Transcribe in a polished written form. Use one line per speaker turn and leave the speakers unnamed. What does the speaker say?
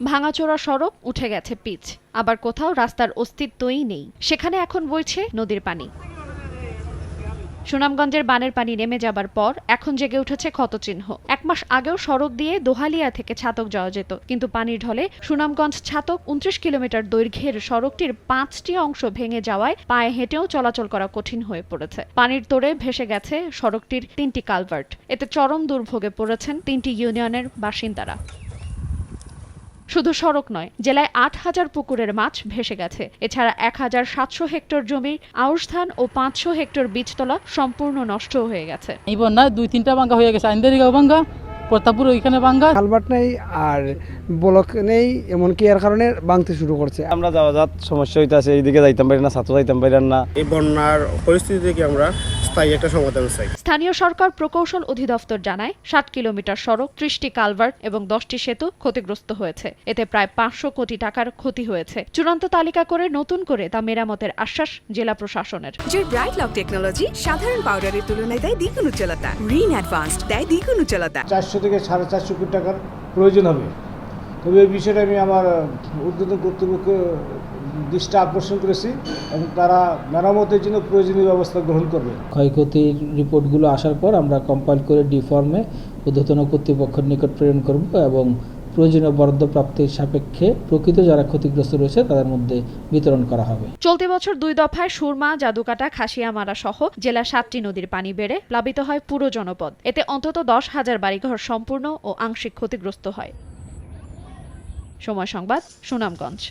ভাঙাচোরা সড়ক, উঠে গেছে পিচ, আবার কোথাও রাস্তার অস্তিত্বই নেই, সেখানে এখন বইছে নদীর পানি। সুনামগঞ্জের বানের পানি নেমে যাবার পর এখন জেগে উঠেছে ক্ষতচিহ্ন। 1 মাস আগেও সড়ক দিয়ে দোহালিয়া থেকে ছাতক যাওয়া যেত, কিন্তু পানির ঢলে সুনামগঞ্জ ছাতক 29 কিলোমিটার দৈর্ঘ্যের সড়কটির 5টি অংশ ভেঙে যাওয়ায় পায়ে হেঁটেও চলাচল করা কঠিন হয়ে পড়েছে। পানির তোড়ে ভেসে গেছে সড়কটির 3টি কালভার্ট। এতে চরম দুর্ভোগে পড়েছেন 3টি ইউনিয়নের বাসিন্দারা। শুধু সড়ক নয়, জেলায় 8,000 পুকুরের মাছ ভেসে গেছে। এছাড়া 1,700 হেক্টর জমির আউশ ধান ও 500 হেক্টর বীজতলা সম্পূর্ণ নষ্ট হয়ে গেছে।
এই বন্যায় 2-3টা ভাঙ্গা হয়ে গেছে, আইন্দারিগাঁও ভাঙ্গা, প্রতাপপুর ওইখানে ভাঙ্গা,
কালভার্ট নেই আর ব্লক নেই, এমনকি এর কারণে ভাঙতে শুরু করছে।
আমরা যাওয়া সমস্যা হইতাছে, এইদিকে যাইতাম পারি না, ছাত্র যাইতাম পারি না।
এই বন্যার পরিস্থিতি থেকে আমরা স্থায়ী একটা সমাধান চাই।
স্থানীয় সরকার প্রকৌশল অধিদপ্তর জানায় 7 কিলোমিটার সড়ক, 30টি কালভার্ট এবং 10টি সেতু ক্ষতিগ্রস্ত হয়েছে। এতে প্রায় 500 কোটি টাকার ক্ষতি হয়েছে। চূড়ান্ত তালিকা করে নতুন করে তা মেরামতের আশ্বাস জেলা প্রশাসনের।
জয় ব্রাইট লক টেকনোলজি সাধারণ পাউডারের তুলনায় দেয় দ্বিগুণ উজ্জ্বলতা। রিন অ্যাডভান্সড দেয় দ্বিগুণ উজ্জ্বলতা।
400 থেকে 450 কোটি টাকার প্রয়োজন হবে। তবে এই বিষয়টা আমি আমার ঊর্ধ্বতন কর্তৃপক্ষকে দৃষ্টি আকর্ষণ করেছি এবং তারা মেরামতের জন্য প্রয়োজনীয় ব্যবস্থা গ্রহণ করবে।
ক্ষয়ক্ষতির রিপোর্টগুলো আসার পর আমরা কম্পাইল করে ফর্মে ঊর্ধ্বতন কর্তৃপক্ষের নিকট প্রেরণ করব এবং প্রয়োজনীয় বরাদ্দ প্রাপ্তির সাপেক্ষে প্রকৃত যারা ক্ষতিগ্রস্ত রয়েছে তাদের মধ্যে বিতরণ করা হবে।
চলতি বছর 2 দফায় সুরমা, জাদুকাটা, খাসিয়ামারা সহ জেলা 7টি নদীর পানি বেড়ে প্লাবিত হয় পুরো জনপদ। এতে অন্তত 10,000 বাড়িঘর সম্পূর্ণ ও আংশিক ক্ষতিগ্রস্ত হয়। সময় সংবাদ, সুনামগঞ্জ।